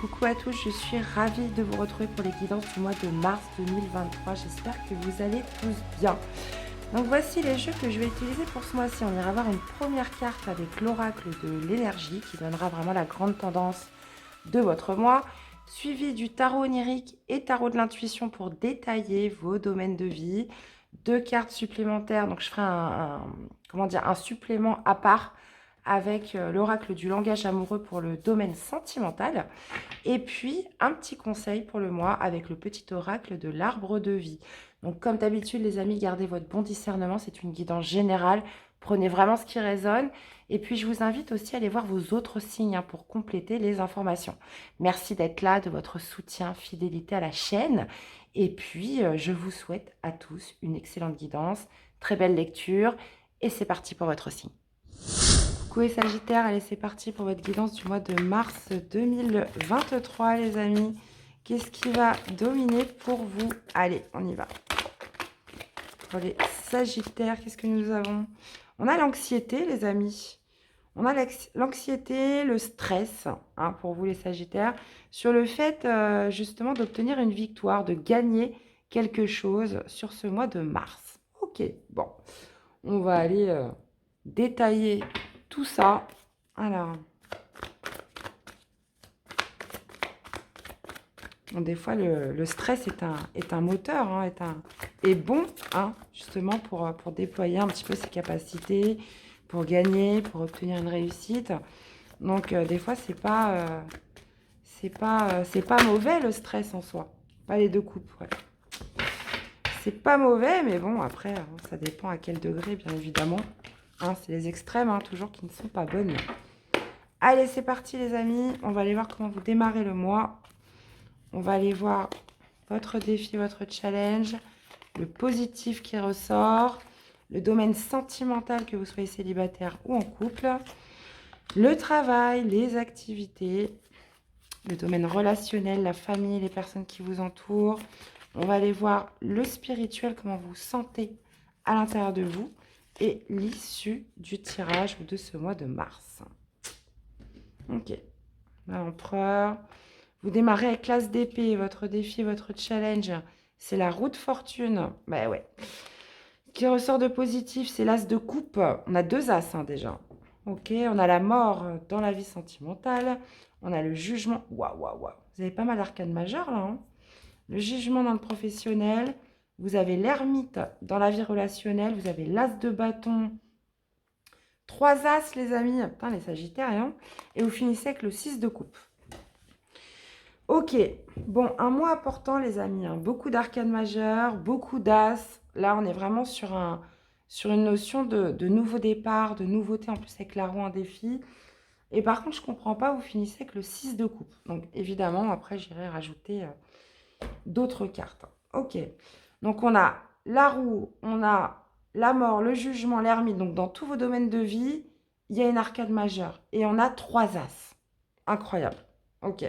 Coucou à tous, je suis ravie de vous retrouver pour les guidances du mois de mars 2023. J'espère que vous allez tous bien. Donc voici les jeux que je vais utiliser pour ce mois-ci. On ira voir une première carte avec l'oracle de l'énergie qui donnera vraiment la grande tendance de votre mois, suivi du tarot onirique et tarot de l'intuition pour détailler vos domaines de vie. Deux cartes supplémentaires, donc je ferai un supplément à part avec l'oracle du langage amoureux pour le domaine sentimental. Et puis, un petit conseil pour le mois avec le petit oracle de l'arbre de vie. Donc, comme d'habitude, les amis, gardez votre bon discernement. C'est une guidance générale. Prenez vraiment ce qui résonne. Et puis, je vous invite aussi à aller voir vos autres signes hein, pour compléter les informations. Merci d'être là, de votre soutien, fidélité à la chaîne. Et puis, je vous souhaite à tous une excellente guidance, très belle lecture. Et c'est parti pour votre signe. Coucou les Sagittaires, allez c'est parti pour votre guidance du mois de mars 2023 les amis. Qu'est-ce qui va dominer pour vous? Allez, on y va. Pour les Sagittaires, qu'est-ce que nous avons? On a l'anxiété les amis. On a l'anxiété, le stress, hein, pour vous les Sagittaires, sur le fait justement d'obtenir une victoire, de gagner quelque chose sur ce mois de mars. Ok, bon, on va aller détailler tout ça. Alors, bon, des fois, le stress est un moteur, hein, est bon, hein, justement, pour déployer un petit peu ses capacités, pour gagner, pour obtenir une réussite. Donc, des fois, c'est pas mauvais, le stress en soi. Pas les deux coupes, ouais. C'est pas mauvais, mais bon, après, hein, ça dépend à quel degré, bien évidemment. Hein, c'est les extrêmes, hein, toujours, qui ne sont pas bonnes. Allez, c'est parti, les amis. On va aller voir comment vous démarrez le mois. On va aller voir votre défi, votre challenge, le positif qui ressort, le domaine sentimental, que vous soyez célibataire ou en couple, le travail, les activités, le domaine relationnel, la famille, les personnes qui vous entourent. On va aller voir le spirituel, comment vous sentez à l'intérieur de vous et l'issue du tirage de ce mois de mars. Ok, l'empereur. Vous démarrez avec l'as d'épée, votre défi, votre challenge, c'est la roue de fortune. Bah ouais. Qui ressort de positif, c'est l'as de coupe. On a deux as hein, déjà. Ok, on a la mort dans la vie sentimentale. On a le jugement. Waouh, waouh, waouh. Vous avez pas mal d'arcanes majeures là. Hein, le jugement dans le professionnel. Vous avez l'ermite dans la vie relationnelle. Vous avez l'as de bâton. Trois as, les amis. Putain, les sagittaires. Hein, et vous finissez avec le 6 de coupe. Ok, bon, un mois important, les amis. Hein. Beaucoup d'arcanes majeures, beaucoup d'as. Là, on est vraiment sur une notion de nouveau départ, de nouveauté, en plus avec la roue, un défi. Et par contre, je ne comprends pas, vous finissez avec le 6 de coupe. Donc, évidemment, après, j'irai rajouter d'autres cartes. Ok, donc on a la roue, on a la mort, le jugement, l'ermite. Donc, dans tous vos domaines de vie, il y a une arcade majeure. Et on a trois as. Incroyable. Ok.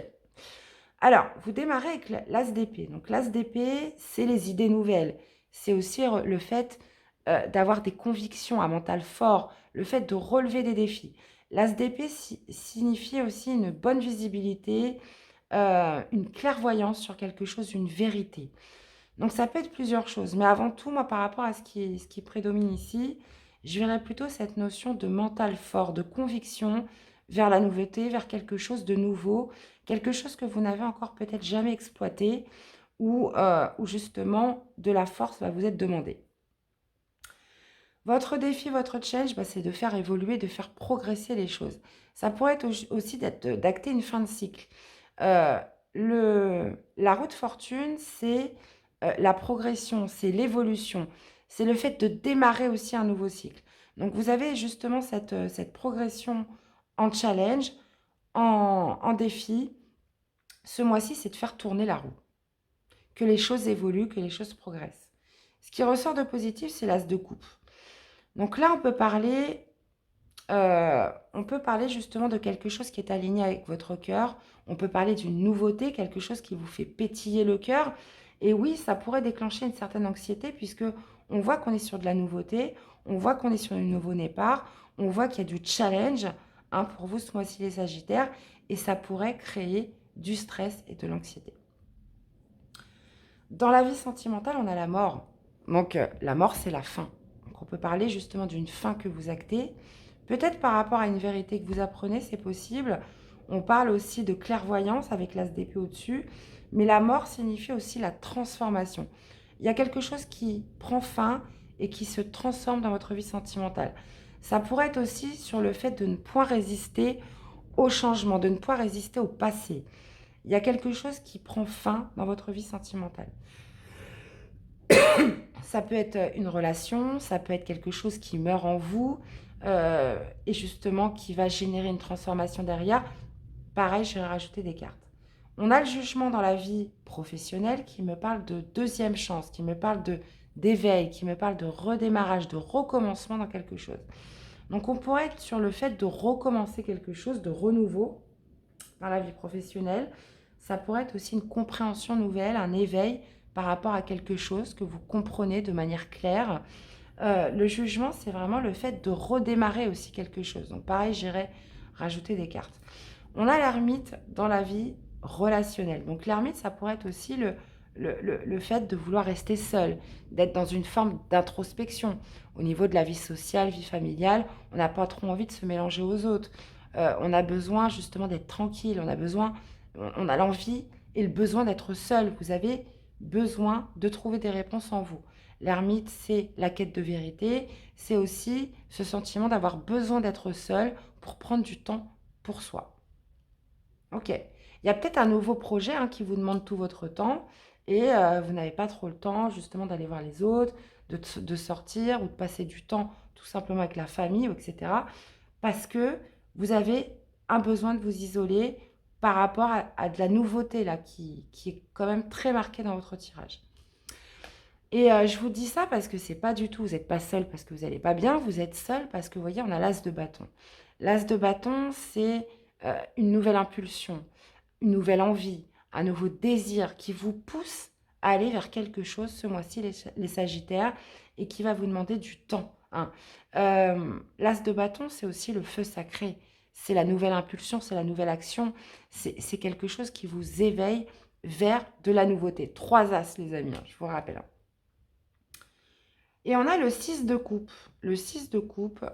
Alors, vous démarrez avec l'as d'épée. Donc, l'as d'épée, c'est les idées nouvelles. C'est aussi le fait d'avoir des convictions, un mental fort, le fait de relever des défis. L'as d'épée signifie aussi une bonne visibilité, une clairvoyance sur quelque chose, une vérité. Donc, ça peut être plusieurs choses. Mais avant tout, moi, par rapport à ce qui prédomine ici, je verrais plutôt cette notion de mental fort, de conviction vers la nouveauté, vers quelque chose de nouveau, quelque chose que vous n'avez encore peut-être jamais exploité ou justement de la force va vous être demandée. Votre défi, votre challenge, c'est de faire évoluer, de faire progresser les choses. Ça pourrait être aussi d'acter une fin de cycle. La roue de fortune, c'est la progression, c'est l'évolution, c'est le fait de démarrer aussi un nouveau cycle. Donc, vous avez justement cette progression en challenge, en défi. Ce mois-ci, c'est de faire tourner la roue, que les choses évoluent, que les choses progressent. Ce qui ressort de positif, c'est l'as de coupe. Donc là, on peut parler justement de quelque chose qui est aligné avec votre cœur. On peut parler d'une nouveauté, quelque chose qui vous fait pétiller le cœur. Et oui, ça pourrait déclencher une certaine anxiété puisque on voit qu'on est sur de la nouveauté, on voit qu'on est sur un nouveau départ, on voit qu'il y a du challenge hein, pour vous ce mois-ci les Sagittaires et ça pourrait créer du stress et de l'anxiété. Dans la vie sentimentale, on a la mort. Donc, la mort, c'est la fin. Donc, on peut parler justement d'une fin que vous actez. Peut-être par rapport à une vérité que vous apprenez, c'est possible. On parle aussi de clairvoyance avec l'as d'épée au-dessus. Mais la mort signifie aussi la transformation. Il y a quelque chose qui prend fin et qui se transforme dans votre vie sentimentale. Ça pourrait être aussi sur le fait de ne point résister au changement, de ne point résister au passé. Il y a quelque chose qui prend fin dans votre vie sentimentale. Ça peut être une relation, ça peut être quelque chose qui meurt en vous et justement qui va générer une transformation derrière. Pareil, je vais rajouter des cartes. On a le jugement dans la vie professionnelle qui me parle de deuxième chance, qui me parle d'éveil, qui me parle de redémarrage, de recommencement dans quelque chose. Donc on pourrait être sur le fait de recommencer quelque chose, de renouveau dans la vie professionnelle. Ça pourrait être aussi une compréhension nouvelle, un éveil par rapport à quelque chose que vous comprenez de manière claire. Le jugement, c'est vraiment le fait de redémarrer aussi quelque chose. Donc pareil, j'irai rajouter des cartes. On a l'ermite dans la vie relationnelle. Donc l'ermite, ça pourrait être aussi le fait de vouloir rester seul, d'être dans une forme d'introspection. Au niveau de la vie sociale, vie familiale, on n'a pas trop envie de se mélanger aux autres. On a besoin justement d'être tranquille, on a l'envie et le besoin d'être seul. Vous avez besoin de trouver des réponses en vous. L'ermite, c'est la quête de vérité, c'est aussi ce sentiment d'avoir besoin d'être seul pour prendre du temps pour soi. Ok. Il y a peut-être un nouveau projet qui vous demande tout votre temps et vous n'avez pas trop le temps justement d'aller voir les autres, de sortir ou de passer du temps tout simplement avec la famille, etc. Parce que vous avez un besoin de vous isoler par rapport à de la nouveauté là qui est quand même très marquée dans votre tirage. Et je vous dis ça parce que c'est pas du tout, vous n'êtes pas seul parce que vous n'allez pas bien, vous êtes seul parce que vous voyez, on a l'as de bâton. L'as de bâton, c'est une nouvelle impulsion, une nouvelle envie, un nouveau désir qui vous pousse à aller vers quelque chose ce mois-ci, les Sagittaires, et qui va vous demander du temps. L'as de bâton, c'est aussi le feu sacré. C'est la nouvelle impulsion, c'est la nouvelle action. C'est quelque chose qui vous éveille vers de la nouveauté. 3 as, les amis, je vous rappelle. Et on a le 6 de coupe. Le 6 de coupe,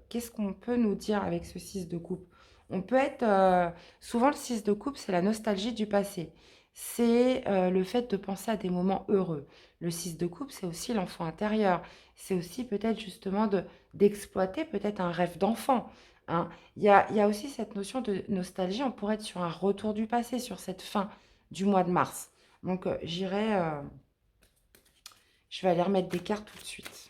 qu'est-ce qu'on peut nous dire avec ce 6 de coupe? On peut être... souvent, le 6 de coupe, c'est la nostalgie du passé. C'est le fait de penser à des moments heureux. Le 6 de coupe, c'est aussi l'enfant intérieur. C'est aussi peut-être justement d'exploiter peut-être un rêve d'enfant. Il y a aussi cette notion de nostalgie. On pourrait être sur un retour du passé, sur cette fin du mois de mars. Donc, je vais aller remettre des cartes tout de suite.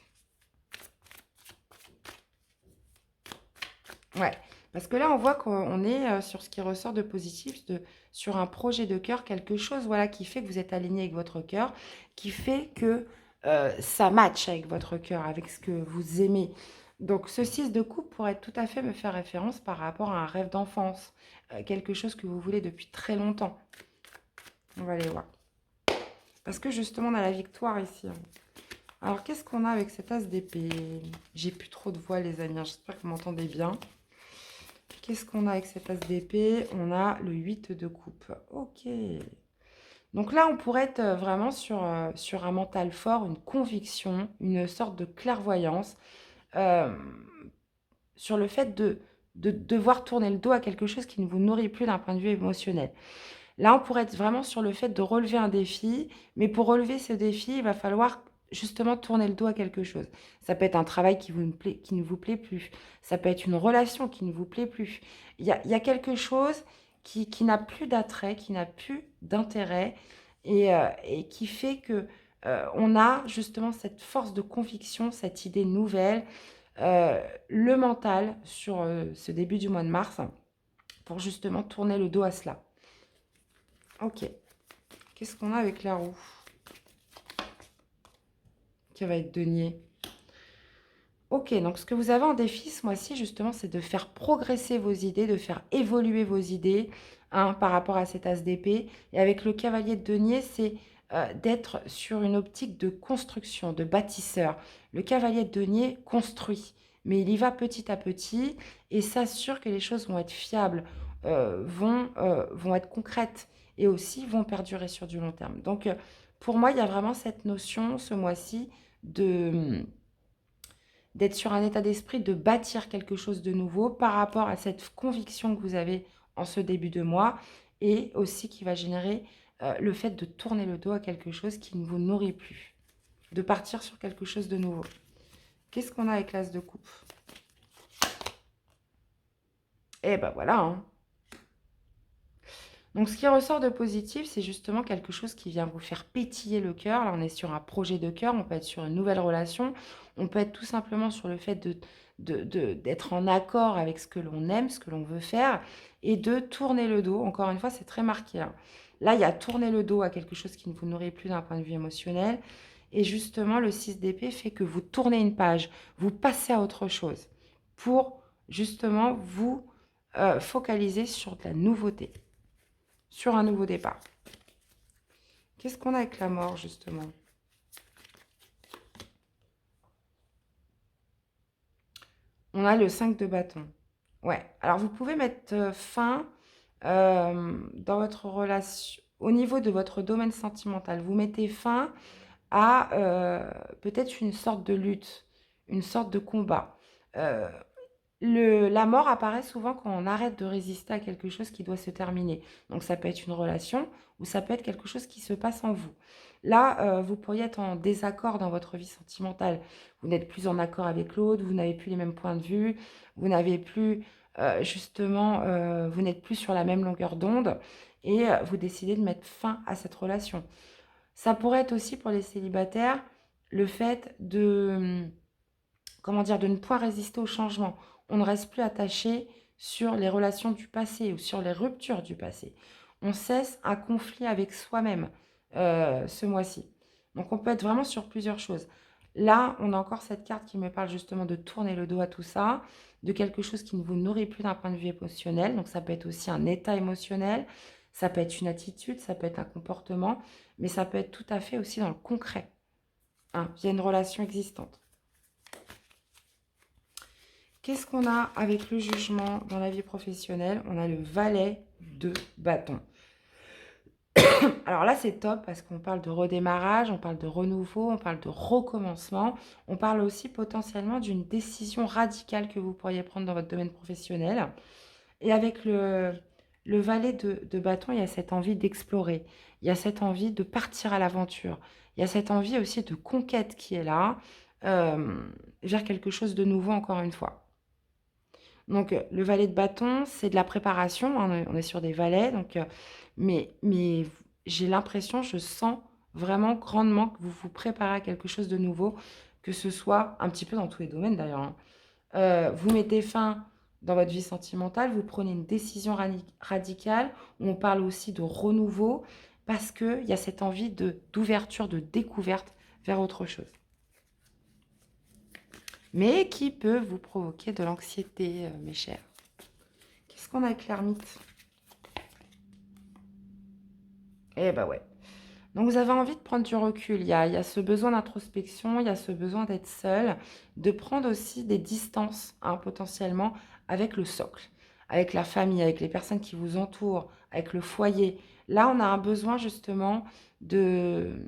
Ouais, parce que là, on voit qu'on est sur ce qui ressort de positif, sur un projet de cœur, quelque chose voilà, qui fait que vous êtes aligné avec votre cœur, qui fait que ça matche avec votre cœur, avec ce que vous aimez. Donc, ce 6 de coupe pourrait tout à fait me faire référence par rapport à un rêve d'enfance, quelque chose que vous voulez depuis très longtemps. On va aller voir. Parce que justement, on a la victoire ici. Alors, qu'est-ce qu'on a avec cet as d'épée? J'ai plus trop de voix, les amis. J'espère que vous m'entendez bien. Qu'est-ce qu'on a avec cet as d'épée? On a le 8 de coupe. Ok. Donc là, on pourrait être vraiment sur un mental fort, une conviction, une sorte de clairvoyance sur le fait de devoir tourner le dos à quelque chose qui ne vous nourrit plus d'un point de vue émotionnel. Là, on pourrait être vraiment sur le fait de relever un défi, mais pour relever ce défi, il va falloir justement tourner le dos à quelque chose. Ça peut être un travail qui ne vous plaît plus. Ça peut être une relation qui ne vous plaît plus. Il y a quelque chose qui n'a plus d'attrait, qui n'a plus d'intérêt et qui fait que on a justement cette force de conviction, cette idée nouvelle, le mental sur ce début du mois de mars pour justement tourner le dos à cela. Ok. Qu'est-ce qu'on a avec la roue? Qui va être denier. Ok, donc ce que vous avez en défi ce mois-ci, justement, c'est de faire progresser vos idées, de faire évoluer vos idées par rapport à cet as d'épée. Et avec le cavalier de denier, c'est d'être sur une optique de construction, de bâtisseur. Le cavalier de denier construit, mais il y va petit à petit et s'assure que les choses vont être fiables. vont être concrètes et aussi vont perdurer sur du long terme. Donc, pour moi, il y a vraiment cette notion ce mois-ci d'être sur un état d'esprit de bâtir quelque chose de nouveau par rapport à cette conviction que vous avez en ce début de mois et aussi qui va générer le fait de tourner le dos à quelque chose qui ne vous nourrit plus, de partir sur quelque chose de nouveau. Qu'est-ce qu'on a avec l'As de coupe? Eh ben voilà, hein. Donc, ce qui ressort de positif, c'est justement quelque chose qui vient vous faire pétiller le cœur. Là, on est sur un projet de cœur, on peut être sur une nouvelle relation, on peut être tout simplement sur le fait d'être en accord avec ce que l'on aime, ce que l'on veut faire, et de tourner le dos. Encore une fois, c'est très marqué, hein. Là, il y a tourner le dos à quelque chose qui ne vous nourrit plus d'un point de vue émotionnel. Et justement, le 6 d'épée fait que vous tournez une page, vous passez à autre chose pour justement vous focaliser sur de la nouveauté, sur un nouveau départ. Qu'est-ce qu'on a avec la mort, justement? On a le 5 de bâton. Ouais, alors vous pouvez mettre fin dans votre relation, au niveau de votre domaine sentimental. Vous mettez fin à peut-être une sorte de lutte, une sorte de combat. Euh, la mort apparaît souvent quand on arrête de résister à quelque chose qui doit se terminer. Donc ça peut être une relation ou ça peut être quelque chose qui se passe en vous. Là, vous pourriez être en désaccord dans votre vie sentimentale. Vous n'êtes plus en accord avec l'autre, vous n'avez plus les mêmes points de vue, vous n'avez plus vous n'êtes plus sur la même longueur d'onde et vous décidez de mettre fin à cette relation. Ça pourrait être aussi pour les célibataires le fait comment dire, de ne point résister au changement. On ne reste plus attaché sur les relations du passé ou sur les ruptures du passé. On cesse un conflit avec soi-même ce mois-ci. Donc on peut être vraiment sur plusieurs choses. Là, on a encore cette carte qui me parle justement de tourner le dos à tout ça, de quelque chose qui ne vous nourrit plus d'un point de vue émotionnel. Donc ça peut être aussi un état émotionnel, ça peut être une attitude, ça peut être un comportement, mais ça peut être tout à fait aussi dans le concret, hein, via une relation existante. Qu'est-ce qu'on a avec le jugement dans la vie professionnelle? On a le valet de bâton. Alors là, c'est top parce qu'on parle de redémarrage, on parle de renouveau, on parle de recommencement. On parle aussi potentiellement d'une décision radicale que vous pourriez prendre dans votre domaine professionnel. Et avec le valet de bâton, il y a cette envie d'explorer. Il y a cette envie de partir à l'aventure. Il y a cette envie aussi de conquête qui est là, vers quelque chose de nouveau encore une fois. Donc, le valet de bâton, c'est de la préparation, hein, on est sur des valets, donc, mais j'ai l'impression, je sens vraiment grandement que vous vous préparez à quelque chose de nouveau, que ce soit un petit peu dans tous les domaines d'ailleurs, hein. Vous mettez fin dans votre vie sentimentale, vous prenez une décision radicale, on parle aussi de renouveau, parce qu'il y a cette envie d'ouverture, de découverte vers autre chose, mais qui peut vous provoquer de l'anxiété, mes chers. Qu'est-ce qu'on a avec l'ermite? Eh ben ouais. Donc vous avez envie de prendre du recul. Il y a ce besoin d'introspection, il y a ce besoin d'être seul, de prendre aussi des distances, hein, potentiellement avec le socle, avec la famille, avec les personnes qui vous entourent, avec le foyer. Là, on a un besoin justement de,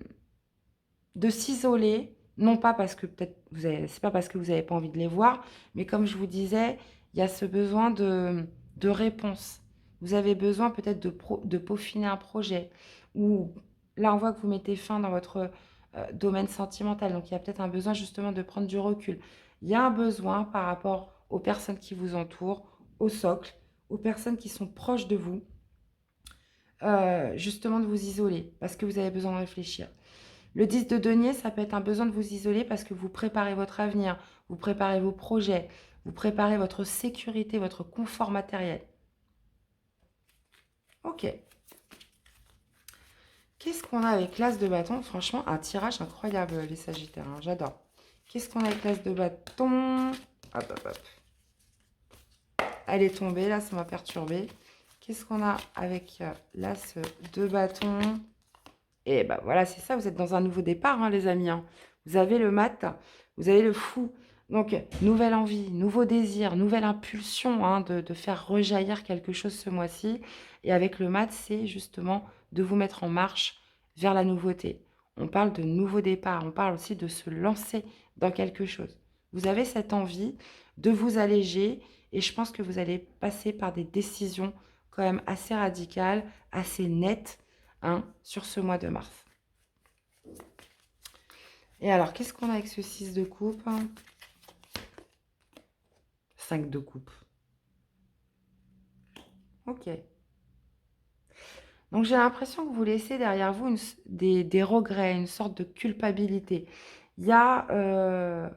de s'isoler, non pas parce que peut-être c'est pas parce que vous n'avez pas envie de les voir, mais comme je vous disais, il y a ce besoin de réponse. Vous avez besoin peut-être de peaufiner un projet, ou là on voit que vous mettez fin dans votre domaine sentimental, donc il y a peut-être un besoin justement de prendre du recul. Il y a un besoin par rapport aux personnes qui vous entourent, au socle, aux personnes qui sont proches de vous, justement de vous isoler, parce que vous avez besoin de réfléchir. Le 10 de denier, ça peut être un besoin de vous isoler parce que vous préparez votre avenir, vous préparez vos projets, vous préparez votre sécurité, votre confort matériel. Ok. Qu'est-ce qu'on a avec l'As de bâton? Franchement, un tirage incroyable, les Sagittaires, hein, j'adore. Qu'est-ce qu'on a avec l'As de bâton? Hop, hop, hop. Elle est tombée, là, ça m'a perturbée. Qu'est-ce qu'on a avec l'As de bâton? Et ben voilà, c'est ça, vous êtes dans un nouveau départ, hein, les amis, hein. Vous avez le mat, vous avez le fou. Donc, nouvelle envie, nouveau désir, nouvelle impulsion hein, de faire rejaillir quelque chose ce mois-ci. Et avec le mat, c'est justement de vous mettre en marche vers la nouveauté. On parle de nouveau départ, on parle aussi de se lancer dans quelque chose. Vous avez cette envie de vous alléger et je pense que vous allez passer par des décisions quand même assez radicales, assez nettes hein, sur ce mois de mars. Et alors, qu'est-ce qu'on a avec ce 6 de coupe 5 de coupe. Ok. Donc j'ai l'impression que vous laissez derrière vous des regrets, une sorte de culpabilité. Il y a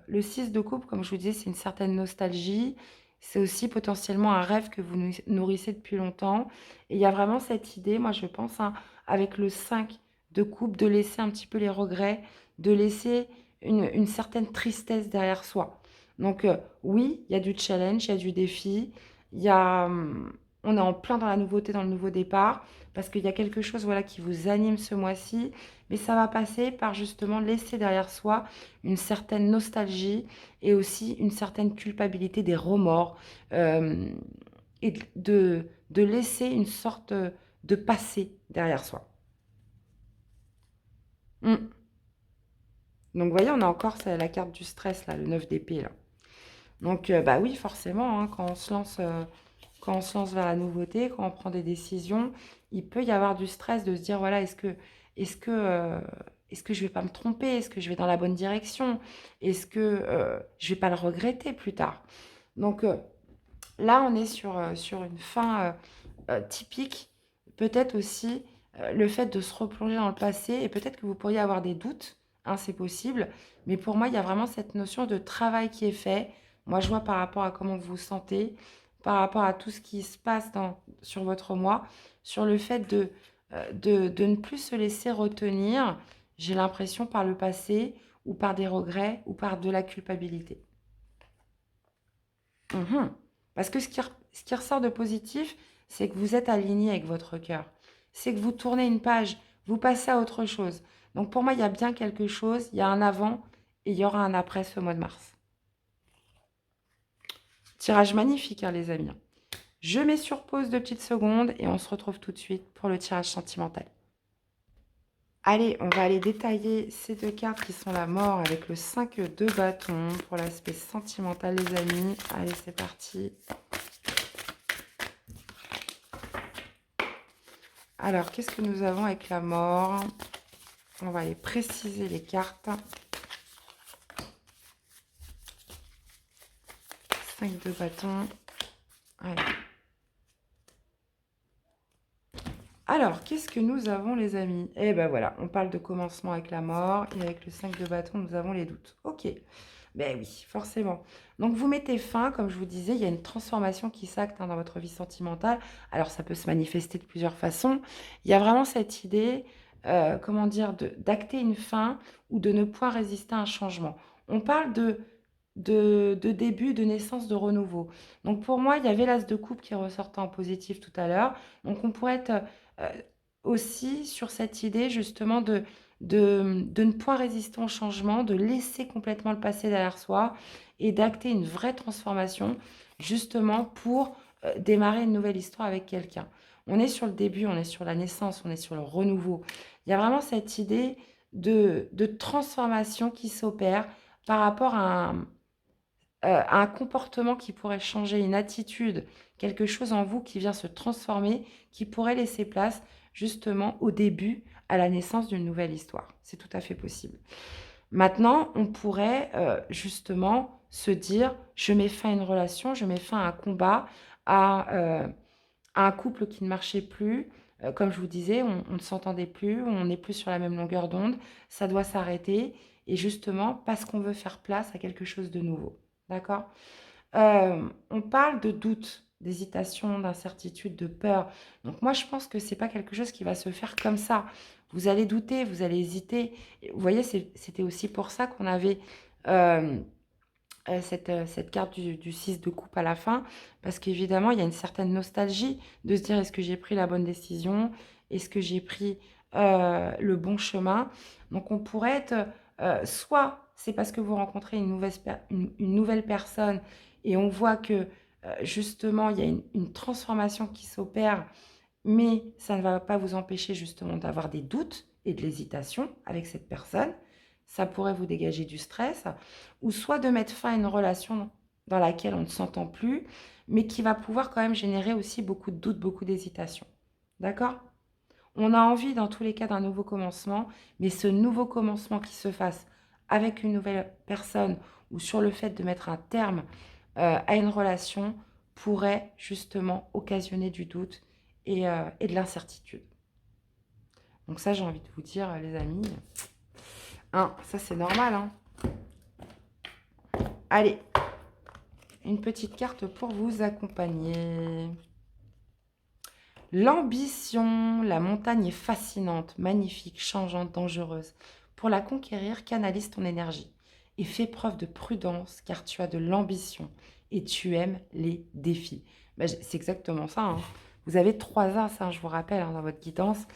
le 6 de coupe, comme je vous disais, c'est une certaine nostalgie. C'est aussi potentiellement un rêve que vous nourrissez depuis longtemps. Et il y a vraiment cette idée, moi je pense, hein, avec le 5 de coupe, de laisser un petit peu les regrets, de laisser une certaine tristesse derrière soi. Donc oui, il y a du challenge, il y a du défi, il y a, on est en plein dans la nouveauté, dans le nouveau départ parce qu'il y a quelque chose voilà, qui vous anime ce mois-ci, mais ça va passer par justement laisser derrière soi une certaine nostalgie et aussi une certaine culpabilité, des remords, et de laisser une sorte de passé derrière soi. Mm. Donc, vous voyez, on a encore la carte du stress, là, le 9 d'épée, là. Donc, bah oui, forcément, hein, quand on se lance vers la nouveauté, quand on prend des décisions, il peut y avoir du stress de se dire, voilà, est-ce que, euh, est-ce que je vais pas me tromper? Est-ce que je vais dans la bonne direction? Est-ce que je vais pas le regretter plus tard? Donc là, on est sur une fin typique. Peut-être aussi le fait de se replonger dans le passé et peut-être que vous pourriez avoir des doutes, hein, c'est possible. Mais pour moi, il y a vraiment cette notion de travail qui est fait. Moi, je vois par rapport à comment vous vous sentez, par rapport à tout ce qui se passe sur votre mois, sur le fait de ne plus se laisser retenir, j'ai l'impression, par le passé ou par des regrets ou par de la culpabilité. Mhm. Parce que ce qui ressort de positif, c'est que vous êtes aligné avec votre cœur. C'est que vous tournez une page, vous passez à autre chose. Donc pour moi, il y a bien quelque chose, il y a un avant et il y aura un après ce mois de mars. Tirage magnifique, hein, les amis. Je mets sur pause 2 petites secondes et on se retrouve tout de suite pour le tirage sentimental. Allez, on va aller détailler ces 2 cartes qui sont la mort avec le 5 de bâton pour l'aspect sentimental, les amis. Allez, c'est parti. Alors, qu'est-ce que nous avons avec la mort? On va aller préciser les cartes. 5 de bâton. Allez. Alors, qu'est-ce que nous avons, les amis? Eh ben voilà, on parle de commencement avec la mort. Et avec le 5 de bâton, nous avons les doutes. Ok. Ben oui, forcément. Donc, vous mettez fin, comme je vous disais, il y a une transformation qui s'acte hein, dans votre vie sentimentale. Alors, ça peut se manifester de plusieurs façons. Il y a vraiment cette idée, comment dire, d'acter une fin ou de ne point résister à un changement. On parle de début, de naissance, de renouveau. Donc, pour moi, il y avait l'as de coupe qui ressortait en positif tout à l'heure. Donc, on pourrait être euh, aussi sur cette idée, justement, de ne point résister au changement, de laisser complètement le passé derrière soi et d'acter une vraie transformation, justement pour démarrer une nouvelle histoire avec quelqu'un. On est sur le début, on est sur la naissance, on est sur le renouveau. Il y a vraiment cette idée de transformation qui s'opère par rapport à un comportement qui pourrait changer, une attitude, quelque chose en vous qui vient se transformer, qui pourrait laisser place justement au début, à la naissance d'une nouvelle histoire. C'est tout à fait possible. Maintenant, on pourrait justement se dire, je mets fin à une relation, je mets fin à un combat, à un couple qui ne marchait plus. Comme je vous disais, on ne s'entendait plus, on n'est plus sur la même longueur d'onde, ça doit s'arrêter. Et justement, parce qu'on veut faire place à quelque chose de nouveau. D'accord? On parle de doute, d'hésitation, d'incertitude, de peur. Donc moi, je pense que c'est pas quelque chose qui va se faire comme ça. Vous allez douter, vous allez hésiter. Et vous voyez, c'était aussi pour ça qu'on avait euh, cette carte du 6 de coupe à la fin, parce qu'évidemment, il y a une certaine nostalgie de se dire, est-ce que j'ai pris la bonne décision? Est-ce que j'ai pris le bon chemin? Donc on pourrait être Soit c'est parce que vous rencontrez une nouvelle personne et on voit que justement il y a une transformation qui s'opère, mais ça ne va pas vous empêcher justement d'avoir des doutes et de l'hésitation avec cette personne. Ça pourrait vous dégager du stress, ou soit de mettre fin à une relation dans laquelle on ne s'entend plus, mais qui va pouvoir quand même générer aussi beaucoup de doutes, beaucoup d'hésitation. D'accord? On a envie dans tous les cas d'un nouveau commencement, mais ce nouveau commencement qui se fasse avec une nouvelle personne ou sur le fait de mettre un terme à une relation pourrait justement occasionner du doute et de l'incertitude. Donc ça, j'ai envie de vous dire, les amis, hein, ça c'est normal. Hein. Allez, une petite carte pour vous accompagner. L'ambition, la montagne est fascinante, magnifique, changeante, dangereuse. Pour la conquérir, canalise ton énergie et fais preuve de prudence car tu as de l'ambition et tu aimes les défis. Ben, c'est exactement ça. Hein. Vous avez 3 as, hein, je vous rappelle, hein, dans votre guidance.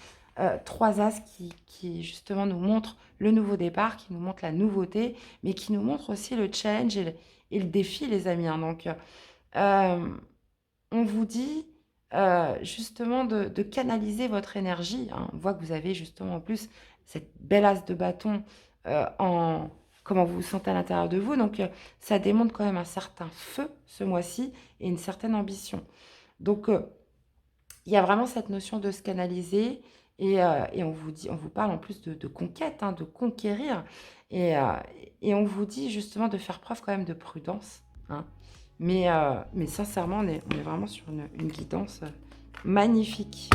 3 as qui justement nous montrent le nouveau départ, qui nous montrent la nouveauté, mais qui nous montrent aussi le challenge et le défi, les amis. Hein. Donc, on vous dit justement de canaliser votre énergie. Hein. On voit que vous avez justement en plus cette belle as de bâton en comment vous vous sentez à l'intérieur de vous. Donc, ça démontre quand même un certain feu ce mois-ci et une certaine ambition. Donc, il y a vraiment cette notion de se canaliser et on vous parle en plus de conquête, hein, de conquérir. Et on vous dit justement de faire preuve quand même de prudence. Hein. Mais sincèrement, on est vraiment sur une guidance magnifique.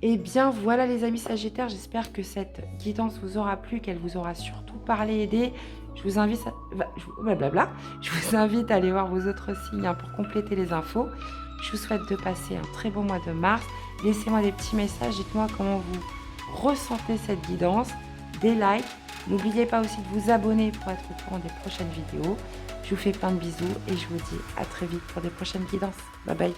Et bien voilà les amis Sagittaires, j'espère que cette guidance vous aura plu, qu'elle vous aura surtout parlé, aidé. Je vous invite Je vous invite à aller voir vos autres signes hein, pour compléter les infos. Je vous souhaite de passer un très beau mois de mars. Laissez-moi des petits messages, dites-moi comment vous ressentez cette guidance, des likes. N'oubliez pas aussi de vous abonner pour être au courant des prochaines vidéos. Je vous fais plein de bisous et je vous dis à très vite pour des prochaines guidances. Bye bye.